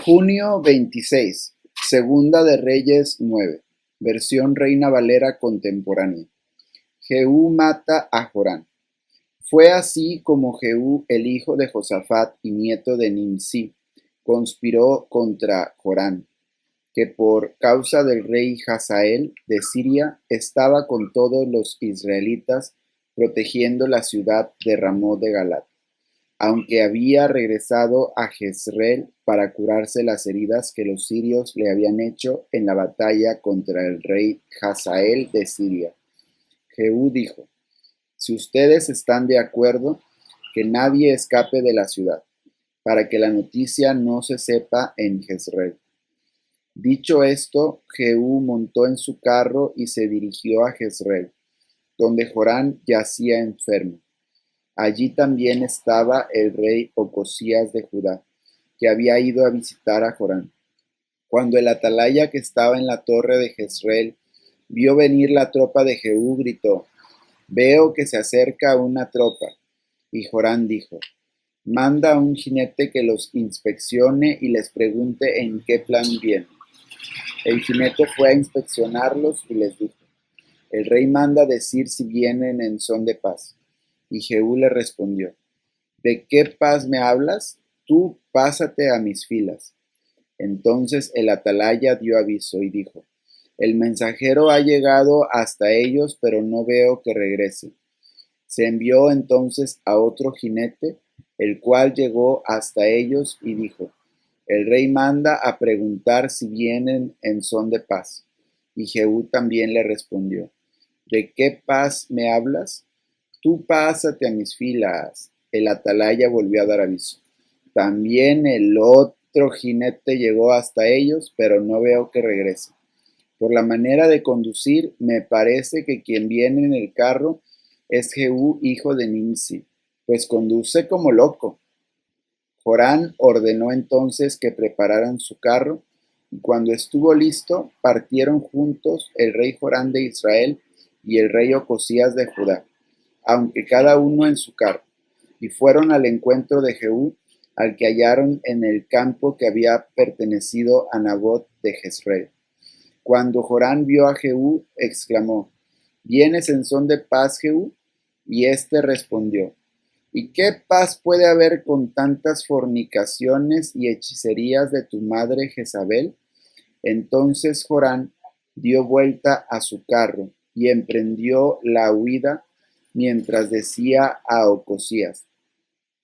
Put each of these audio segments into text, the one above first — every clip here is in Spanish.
Junio 26, Segunda de Reyes 9, versión Reina Valera contemporánea. Jehú mata a Jorán. Fue así como Jehú, el hijo de Josafat y nieto de Nimsi, conspiró contra Jorán, que por causa del rey Hazael de Siria estaba con todos los israelitas protegiendo la ciudad de Ramot de Galat, aunque había regresado a Jezreel para curarse las heridas que los sirios le habían hecho en la batalla contra el rey Hazael de Siria. Jehú dijo: si ustedes están de acuerdo, que nadie escape de la ciudad, para que la noticia no se sepa en Jezreel. Dicho esto, Jehú montó en su carro y se dirigió a Jezreel, donde Jorán yacía enfermo. Allí también estaba el rey Ocosías de Judá, que había ido a visitar a Jorán. Cuando el atalaya que estaba en la torre de Jezreel vio venir la tropa de Jehú, gritó: veo que se acerca una tropa. Y Jorán dijo: manda a un jinete que los inspeccione y les pregunte en qué plan vienen. El jinete fue a inspeccionarlos y les dijo: el rey manda decir si vienen en son de paz. Y Jehú le respondió: ¿de qué paz me hablas? Tú pásate a mis filas. Entonces el atalaya dio aviso y dijo: el mensajero ha llegado hasta ellos, pero no veo que regrese. Se envió entonces a otro jinete, el cual llegó hasta ellos y dijo: el rey manda a preguntar si vienen en son de paz. Y Jehú también le respondió: ¿de qué paz me hablas? Tú pásate a mis filas. El atalaya volvió a dar aviso. También el otro jinete llegó hasta ellos, pero no veo que regrese. Por la manera de conducir, me parece que quien viene en el carro es Jehú, hijo de Nimsi, pues conduce como loco. Jorán ordenó entonces que prepararan su carro, y cuando estuvo listo, partieron juntos el rey Jorán de Israel y el rey Ocosías de Judá, aunque cada uno en su carro, y fueron al encuentro de Jehú, al que hallaron en el campo que había pertenecido a Nabot de Jezreel. Cuando Jorán vio a Jehú, exclamó: ¿vienes en son de paz, Jehú? Y éste respondió: ¿y qué paz puede haber con tantas fornicaciones y hechicerías de tu madre Jezabel? Entonces Jorán dio vuelta a su carro y emprendió la huida, mientras decía a Ocosías: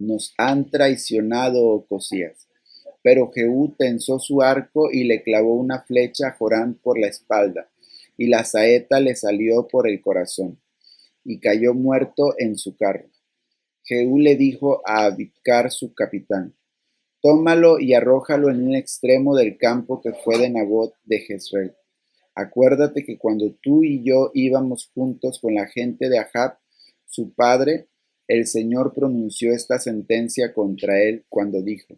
nos han traicionado, Ocosías. Pero Jehú tensó su arco y le clavó una flecha a Jorán por la espalda, y la saeta le salió por el corazón, y cayó muerto en su carro. Jehú le dijo a Abidcar, su capitán: tómalo y arrójalo en un extremo del campo que fue de Nabot de Jezreel. Acuérdate que cuando tú y yo íbamos juntos con la gente de Ahab, su padre, el Señor pronunció esta sentencia contra él cuando dijo: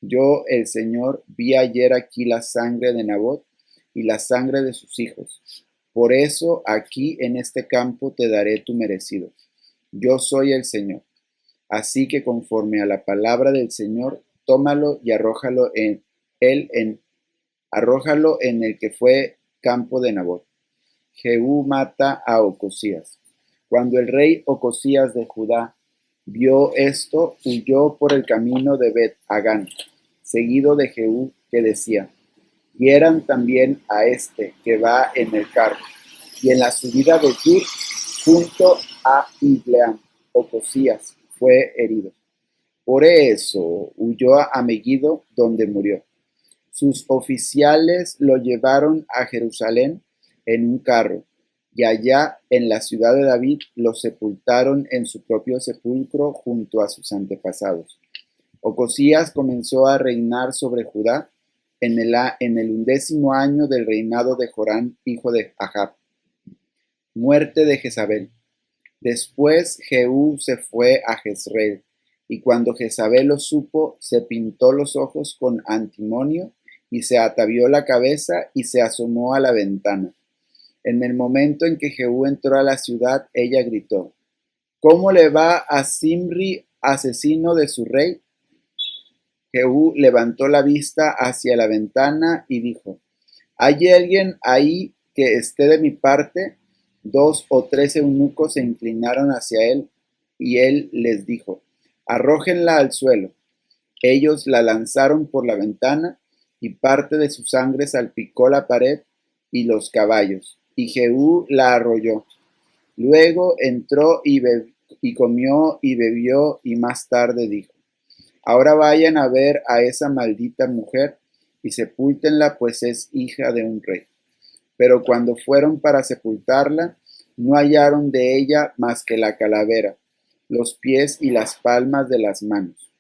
yo, el Señor, vi ayer aquí la sangre de Nabot y la sangre de sus hijos. Por eso aquí en este campo te daré tu merecido. Yo soy el Señor. Así que conforme a la palabra del Señor, tómalo y arrójalo en el que fue campo de Nabot. Jehú mata a Ocosías. Cuando el rey Ocosías de Judá vio esto, huyó por el camino de Bet-Hagán, seguido de Jehú, que decía: hieran también a este que va en el carro. Y en la subida de Gur, junto a Ibleam, Ocosías fue herido. Por eso huyó a Megiddo, donde murió. Sus oficiales lo llevaron a Jerusalén en un carro, y allá en la ciudad de David lo sepultaron en su propio sepulcro junto a sus antepasados. Ocosías comenzó a reinar sobre Judá en el 11º año del reinado de Jorán, hijo de Ahab. Muerte de Jezabel. Después Jehú se fue a Jezreel, y cuando Jezabel lo supo, se pintó los ojos con antimonio, y se atavió la cabeza y se asomó a la ventana. En el momento en que Jehú entró a la ciudad, ella gritó: ¿cómo le va a Zimri, asesino de su rey? Jehú levantó la vista hacia la ventana y dijo: ¿Hay alguien ahí que esté de mi parte? 2 o 3 eunucos se inclinaron hacia él, y él les dijo: Arrójenla al suelo. Ellos la lanzaron por la ventana, y parte de su sangre salpicó la pared y los caballos, y Jehú la arrolló. Luego entró y comió y bebió, y más tarde dijo: Ahora vayan a ver a esa maldita mujer y sepúltenla, pues es hija de un rey. Pero cuando fueron para sepultarla, no hallaron de ella más que la calavera, los pies y las palmas de las manos.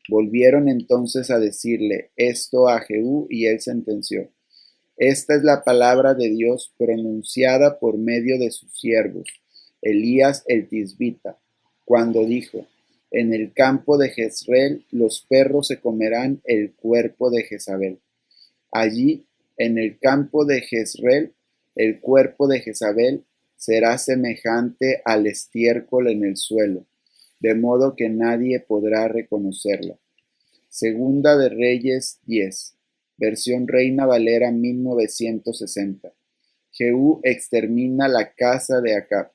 Volvieron entonces a decirle esto a Jehú, y él sentenció: Esta es la palabra de Dios pronunciada por medio de sus siervos, Elías el Tisbita, cuando dijo: En el campo de Jezreel los perros se comerán el cuerpo de Jezabel. Allí, en el campo de Jezreel, el cuerpo de Jezabel será semejante al estiércol en el suelo, de modo que nadie podrá reconocerla. Segunda de Reyes 10, versión Reina Valera 1960. Jehú extermina la casa de Acab.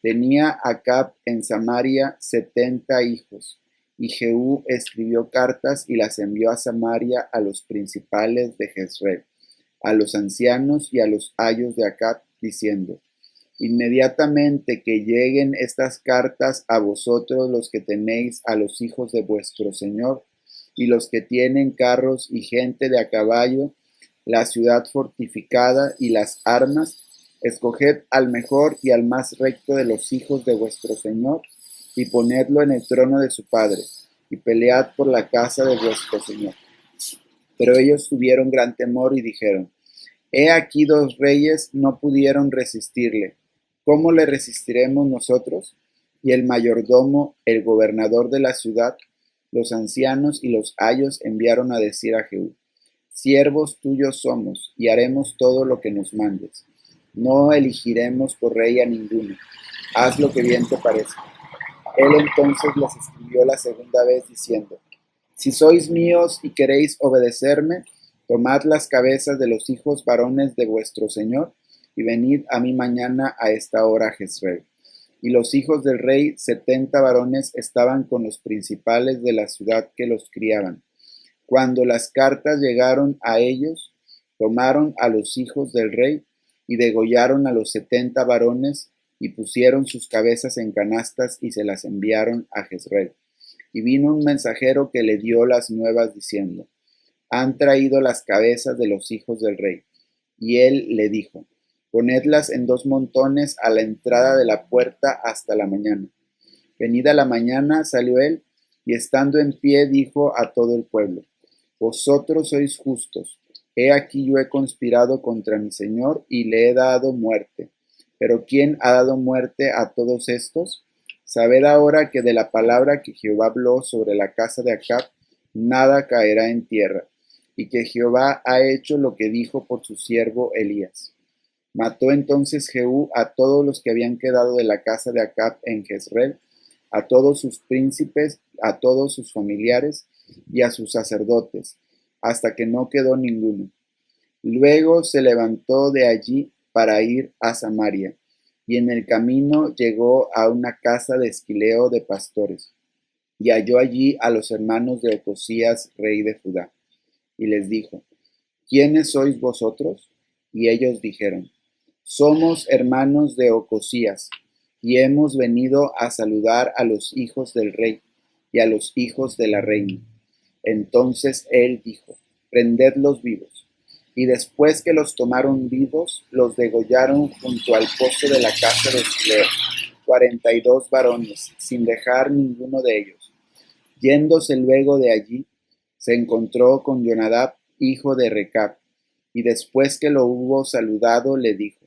Tenía Acab en Samaria 70 hijos, y Jehú escribió cartas y las envió a Samaria a los principales de Jezreel, a los ancianos y a los ayos de Acab, diciendo: Inmediatamente que lleguen estas cartas a vosotros los que tenéis a los hijos de vuestro señor, y los que tienen carros y gente de a caballo, la ciudad fortificada y las armas, escoged al mejor y al más recto de los hijos de vuestro señor, y ponedlo en el trono de su padre, y pelead por la casa de vuestro señor. Pero ellos tuvieron gran temor y dijeron: He aquí 2 reyes no pudieron resistirle. ¿Cómo le resistiremos nosotros? Y el mayordomo, el gobernador de la ciudad, los ancianos y los ayos enviaron a decir a Jehú: Siervos tuyos somos, y haremos todo lo que nos mandes. No elegiremos por rey a ninguno. Haz lo que bien te parezca. Él entonces les escribió la segunda vez diciendo: Si sois míos y queréis obedecerme, tomad las cabezas de los hijos varones de vuestro señor, y venid a mí mañana a esta hora a Jezreel. Y los hijos del rey, 70 varones, estaban con los principales de la ciudad que los criaban. Cuando las cartas llegaron a ellos, tomaron a los hijos del rey y degollaron a los 70 varones, y pusieron sus cabezas en canastas y se las enviaron a Jezreel. Y vino un mensajero que le dio las nuevas diciendo: Han traído las cabezas de los hijos del rey. Y él le dijo: Ponedlas en 2 montones a la entrada de la puerta hasta la mañana. Venida la mañana salió él, y estando en pie dijo a todo el pueblo: Vosotros sois justos. He aquí yo he conspirado contra mi señor y le he dado muerte. Pero ¿quién ha dado muerte a todos estos? Sabed ahora que de la palabra que Jehová habló sobre la casa de Acab, nada caerá en tierra, y que Jehová ha hecho lo que dijo por su siervo Elías. Mató entonces Jehú a todos los que habían quedado de la casa de Acab en Jezreel, a todos sus príncipes, a todos sus familiares y a sus sacerdotes, hasta que no quedó ninguno. Luego se levantó de allí para ir a Samaria, y en el camino llegó a una casa de esquileo de pastores, y halló allí a los hermanos de Ocosías, rey de Judá, y les dijo: ¿Quiénes sois vosotros? Y ellos dijeron: Somos hermanos de Ocosías, y hemos venido a saludar a los hijos del rey y a los hijos de la reina. Entonces él dijo: Prendedlos vivos. Y después que los tomaron vivos, los degollaron junto al pozo de la casa de esquileo, 42 varones, sin dejar ninguno de ellos. Yéndose luego de allí, se encontró con Jonadab, hijo de Recab, y después que lo hubo saludado, le dijo: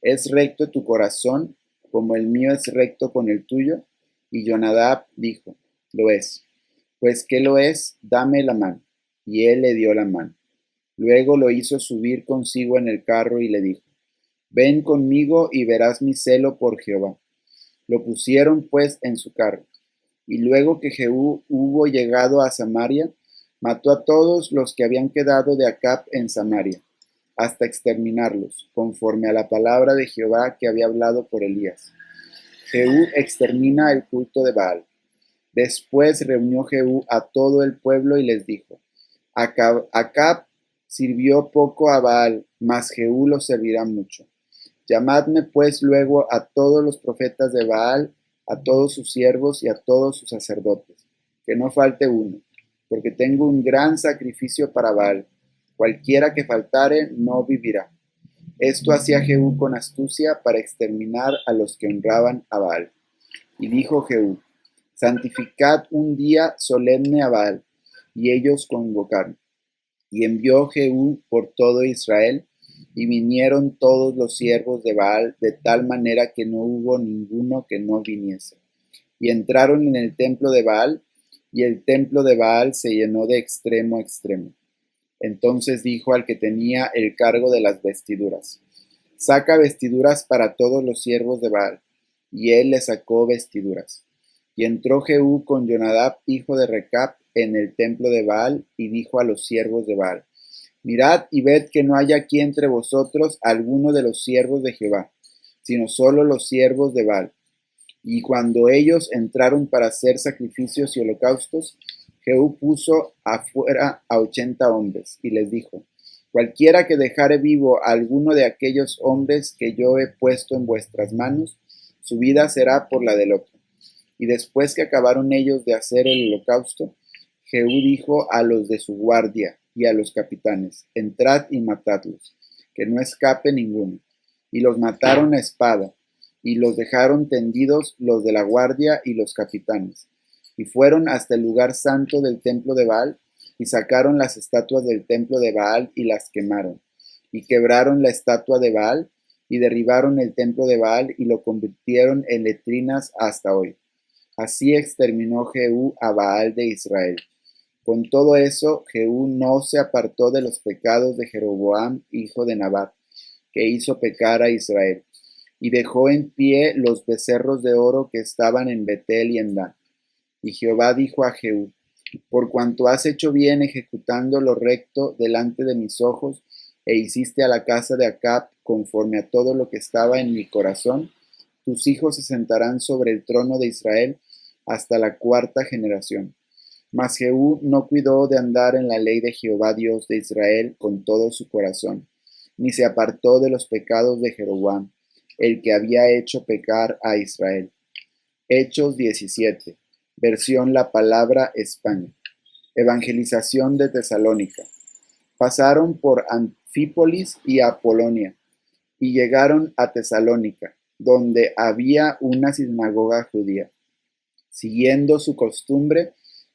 ¿Es recto tu corazón, como el mío es recto con el tuyo? Y Jonadab dijo: Lo es. Pues que lo es, dame la mano. Y él le dio la mano. Luego lo hizo subir consigo en el carro y le dijo: Ven conmigo y verás mi celo por Jehová. Lo pusieron pues en su carro. Y luego que Jehú hubo llegado a Samaria, Mató a todos los que habían quedado de Acab en Samaria, hasta exterminarlos, conforme a la palabra de Jehová que había hablado por Elías. Jehú extermina el culto de Baal. Después reunió Jehú a todo el pueblo y les dijo: Acab sirvió poco a Baal, mas Jehú lo servirá mucho. Llamadme pues luego a todos los profetas de Baal, a todos sus siervos y a todos sus sacerdotes, que no falte uno, porque tengo un gran sacrificio para Baal. Cualquiera que faltare no vivirá. Esto hacía Jehú con astucia para exterminar a los que honraban a Baal. Y dijo Jehú: santificad un día solemne a Baal. Y ellos convocaron. Y envió Jehú por todo Israel, y vinieron todos los siervos de Baal, de tal manera que no hubo ninguno que no viniese. Y entraron en el templo de Baal, y el templo de Baal se llenó de extremo a extremo. Entonces dijo al que tenía el cargo de las vestiduras: saca vestiduras para todos los siervos de Baal. Y él le sacó vestiduras. Y entró Jehú con Jonadab, hijo de Recab, en el templo de Baal, y dijo a los siervos de Baal: mirad y ved que no haya aquí entre vosotros alguno de los siervos de Jehová, sino solo los siervos de Baal. Y cuando ellos entraron para hacer sacrificios y holocaustos, Jehú puso afuera a 80 hombres, y les dijo: cualquiera que dejare vivo a alguno de aquellos hombres que yo he puesto en vuestras manos, su vida será por la del otro. Y después que acabaron ellos de hacer el holocausto, Jehú dijo a los de su guardia y a los capitanes: entrad y matadlos, que no escape ninguno. Y los mataron a espada, y los dejaron tendidos los de la guardia y los capitanes. Y fueron hasta el lugar santo del templo de Baal, y sacaron las estatuas del templo de Baal y las quemaron. Y quebraron la estatua de Baal, y derribaron el templo de Baal, y lo convirtieron en letrinas hasta hoy. Así exterminó Jehú a Baal de Israel. Con todo eso, Jehú no se apartó de los pecados de Jeroboam, hijo de Nabat, que hizo pecar a Israel, y dejó en pie los becerros de oro que estaban en Betel y en Dan. Y Jehová dijo a Jehú: por cuanto has hecho bien ejecutando lo recto delante de mis ojos, e hiciste a la casa de Acab conforme a todo lo que estaba en mi corazón, tus hijos se sentarán sobre el trono de Israel hasta la 4ª generación. Mas Jehú no cuidó de andar en la ley de Jehová Dios de Israel con todo su corazón, ni se apartó de los pecados de Jeroboam, el que había hecho pecar a Israel. Hechos 17, versión La Palabra España. Evangelización de Tesalónica. Pasaron por Anfípolis y Apolonia, y llegaron a Tesalónica, donde había una sinagoga judía. Siguiendo su costumbre,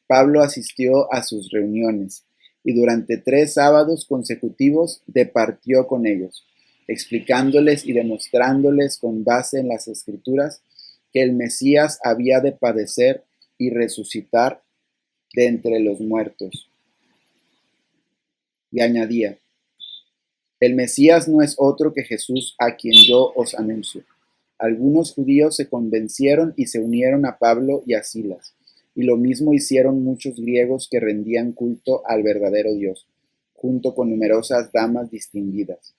Pablo asistió a sus reuniones, y durante 3 sábados consecutivos departió con ellos, explicándoles y demostrándoles con base en las Escrituras que el Mesías había de padecer y resucitar de entre los muertos. Y añadía: el Mesías no es otro que Jesús, a quien yo os anuncio. Algunos judíos se convencieron y se unieron a Pablo y a Silas, y lo mismo hicieron muchos griegos que rendían culto al verdadero Dios, junto con numerosas damas distinguidas.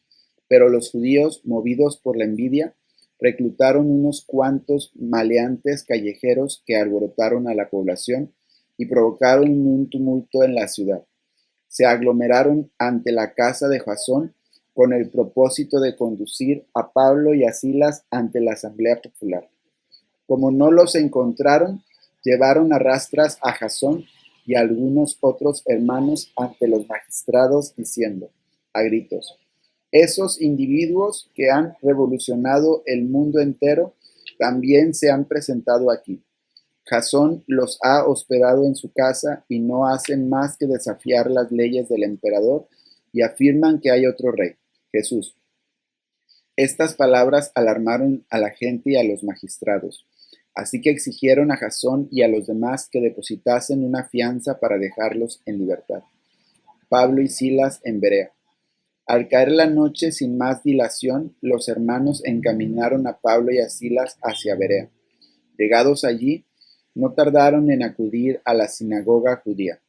Pero los judíos, movidos por la envidia, reclutaron unos cuantos maleantes callejeros que alborotaron a la población y provocaron un tumulto en la ciudad. Se aglomeraron ante la casa de Jasón con el propósito de conducir a Pablo y a Silas ante la asamblea popular. Como no los encontraron, llevaron a rastras a Jasón y a algunos otros hermanos ante los magistrados, diciendo a gritos: esos individuos que han revolucionado el mundo entero también se han presentado aquí. Jasón los ha hospedado en su casa y no hacen más que desafiar las leyes del emperador y afirman que hay otro rey, Jesús. Estas palabras alarmaron a la gente y a los magistrados, así que exigieron a Jasón y a los demás que depositasen una fianza para dejarlos en libertad. Pablo y Silas en Berea. Al caer la noche, sin más dilación, los hermanos encaminaron a Pablo y a Silas hacia Berea. Llegados allí, no tardaron en acudir a la sinagoga judía.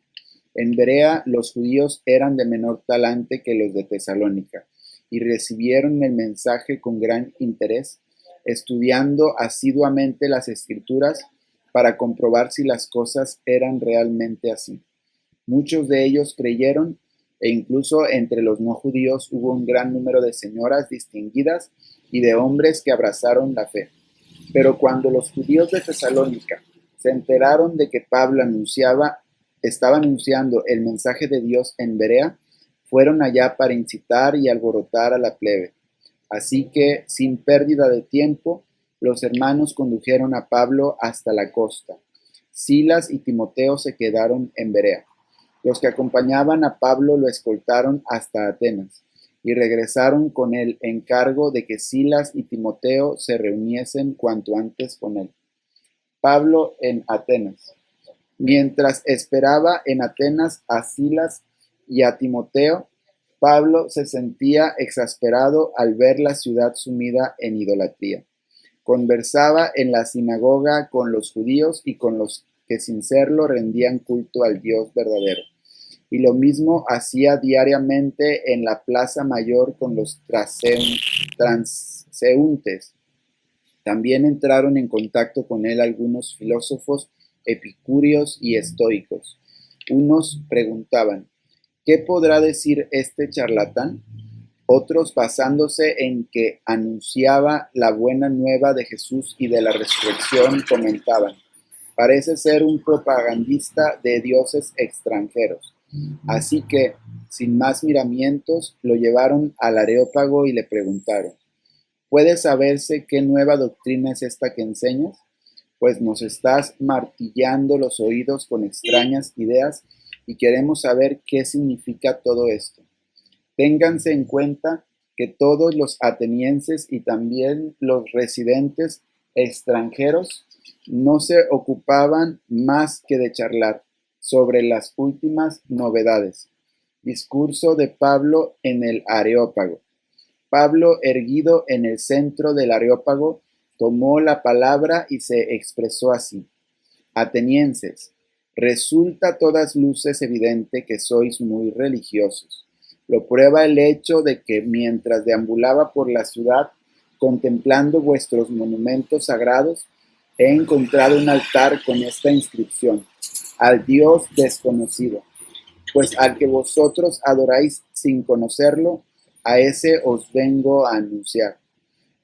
En Berea los judíos eran de menor talante que los de Tesalónica, y recibieron el mensaje con gran interés, estudiando asiduamente las Escrituras para comprobar si las cosas eran realmente así. Muchos de ellos creyeron, e incluso entre los no judíos hubo un gran número de señoras distinguidas y de hombres que abrazaron la fe. Pero cuando los judíos de Tesalónica se enteraron de que Pablo estaba anunciando el mensaje de Dios en Berea, fueron allá para incitar y alborotar a la plebe. Así que, sin pérdida de tiempo, los hermanos condujeron a Pablo hasta la costa. Silas y Timoteo se quedaron en Berea. Los que acompañaban a Pablo lo escoltaron hasta Atenas y regresaron con el encargo de que Silas y Timoteo se reuniesen cuanto antes con él. Pablo en Atenas. Mientras esperaba en Atenas a Silas y a Timoteo, Pablo se sentía exasperado al ver la ciudad sumida en idolatría. Conversaba en la sinagoga con los judíos y con los que sin serlo rendían culto al Dios verdadero. Y lo mismo hacía diariamente en la plaza mayor con los transeúntes. También entraron en contacto con él algunos filósofos epicúreos y estoicos. Unos preguntaban, ¿qué podrá decir este charlatán? Otros, basándose en que anunciaba la buena nueva de Jesús y de la resurrección, comentaban, parece ser un propagandista de dioses extranjeros. Así que, sin más miramientos, lo llevaron al Areópago y le preguntaron, ¿puede saberse qué nueva doctrina es esta que enseñas? Pues nos estás martillando los oídos con extrañas ideas y queremos saber qué significa todo esto. Ténganse en cuenta que todos los atenienses y también los residentes extranjeros no se ocupaban más que de charlar sobre las últimas novedades. Discurso de Pablo en el Areópago. Pablo, erguido en el centro del Areópago, tomó la palabra y se expresó así. Atenienses, resulta a todas luces evidente que sois muy religiosos. Lo prueba el hecho de que mientras deambulaba por la ciudad, contemplando vuestros monumentos sagrados, he encontrado un altar con esta inscripción, al Dios desconocido. Pues al que vosotros adoráis sin conocerlo, a ese os vengo a anunciar.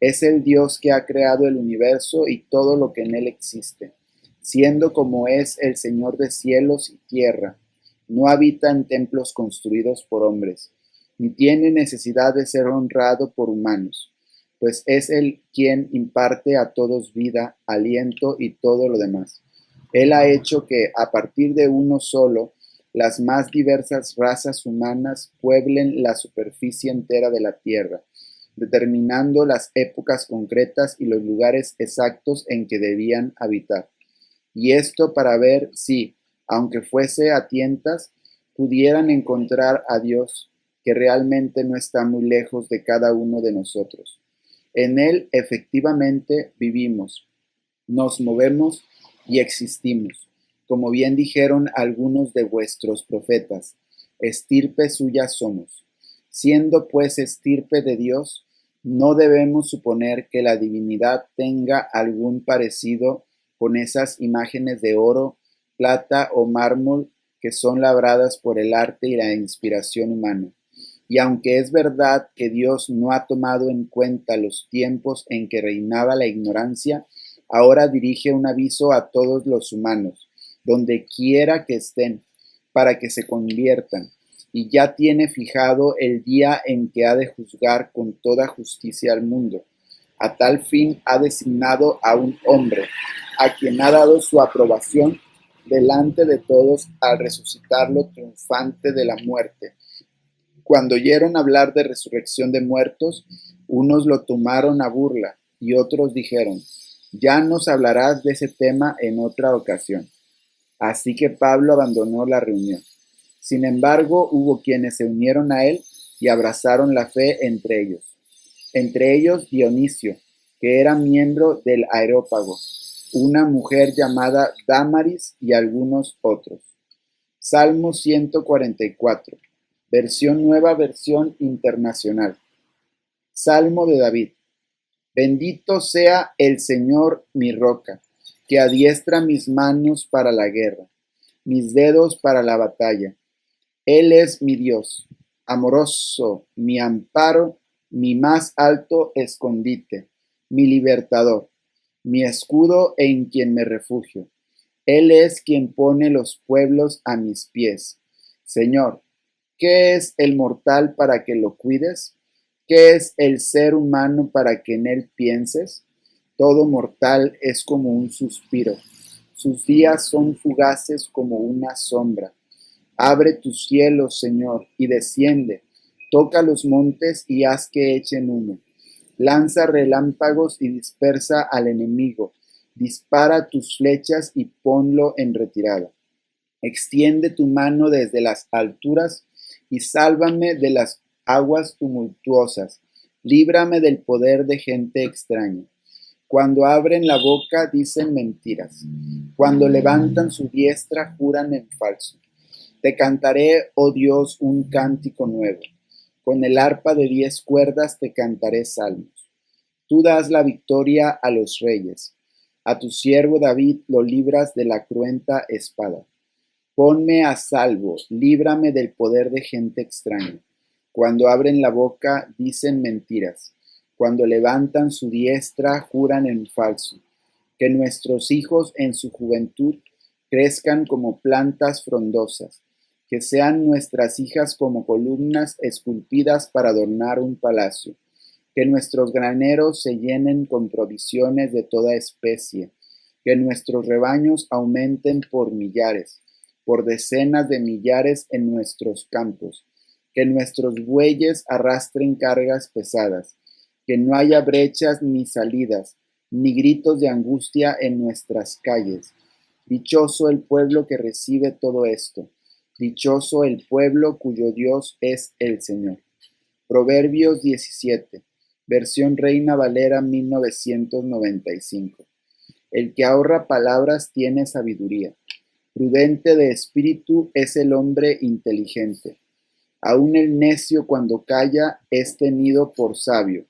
Es el Dios que ha creado el universo y todo lo que en él existe, siendo como es el Señor de cielos y tierra. No habita en templos construidos por hombres, ni tiene necesidad de ser honrado por humanos, pues es Él quien imparte a todos vida, aliento y todo lo demás. Él ha hecho que, a partir de uno solo, las más diversas razas humanas pueblen la superficie entera de la tierra, determinando las épocas concretas y los lugares exactos en que debían habitar. Y esto para ver si, aunque fuese a tientas, pudieran encontrar a Dios, que realmente no está muy lejos de cada uno de nosotros. En Él efectivamente vivimos, nos movemos y existimos, como bien dijeron algunos de vuestros profetas, estirpe suya somos. Siendo pues estirpe de Dios, no debemos suponer que la divinidad tenga algún parecido con esas imágenes de oro, plata o mármol que son labradas por el arte y la inspiración humana. Y aunque es verdad que Dios no ha tomado en cuenta los tiempos en que reinaba la ignorancia, ahora dirige un aviso a todos los humanos, donde quiera que estén, para que se conviertan, y ya tiene fijado el día en que ha de juzgar con toda justicia al mundo. A tal fin ha designado a un hombre, a quien ha dado su aprobación delante de todos al resucitarlo triunfante de la muerte. Cuando oyeron hablar de resurrección de muertos, unos lo tomaron a burla y otros dijeron, ya nos hablarás de ese tema en otra ocasión. Así que Pablo abandonó la reunión. Sin embargo, hubo quienes se unieron a él y abrazaron la fe entre ellos. Entre ellos Dionisio, que era miembro del Areópago, una mujer llamada Dámaris y algunos otros. Salmo 144, versión nueva, versión internacional. Salmo de David. Bendito sea el Señor mi roca, que adiestra mis manos para la guerra, mis dedos para la batalla. Él es mi Dios, amoroso, mi amparo, mi más alto escondite, mi libertador, mi escudo en quien me refugio. Él es quien pone los pueblos a mis pies. Señor, ¿qué es el mortal para que lo cuides? ¿Qué es el ser humano para que en él pienses? Todo mortal es como un suspiro. Sus días son fugaces como una sombra. Abre tus cielos, Señor, y desciende. Toca los montes y haz que echen humo. Lanza relámpagos y dispersa al enemigo. Dispara tus flechas y ponlo en retirada. Extiende tu mano desde las alturas y sálvame de las aguas tumultuosas. Líbrame del poder de gente extraña. Cuando abren la boca dicen mentiras. Cuando levantan su diestra juran en falso. Te cantaré, oh Dios, un cántico nuevo. Con el arpa de 10 cuerdas te cantaré salmos. Tú das la victoria a los reyes. A tu siervo David lo libras de la cruenta espada. Ponme a salvo, líbrame del poder de gente extraña. Cuando abren la boca dicen mentiras. Cuando levantan su diestra juran en falso. Que nuestros hijos en su juventud crezcan como plantas frondosas. Que sean nuestras hijas como columnas esculpidas para adornar un palacio. Que nuestros graneros se llenen con provisiones de toda especie. Que nuestros rebaños aumenten por millares, por decenas de millares en nuestros campos. Que nuestros bueyes arrastren cargas pesadas. Que no haya brechas ni salidas, ni gritos de angustia en nuestras calles. Dichoso el pueblo que recibe todo esto. Dichoso el pueblo cuyo Dios es el Señor. Proverbios 17, versión Reina Valera 1995. El que ahorra palabras tiene sabiduría. Prudente de espíritu es el hombre inteligente. Aun el necio cuando calla es tenido por sabio.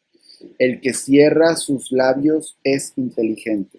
El que cierra sus labios es inteligente.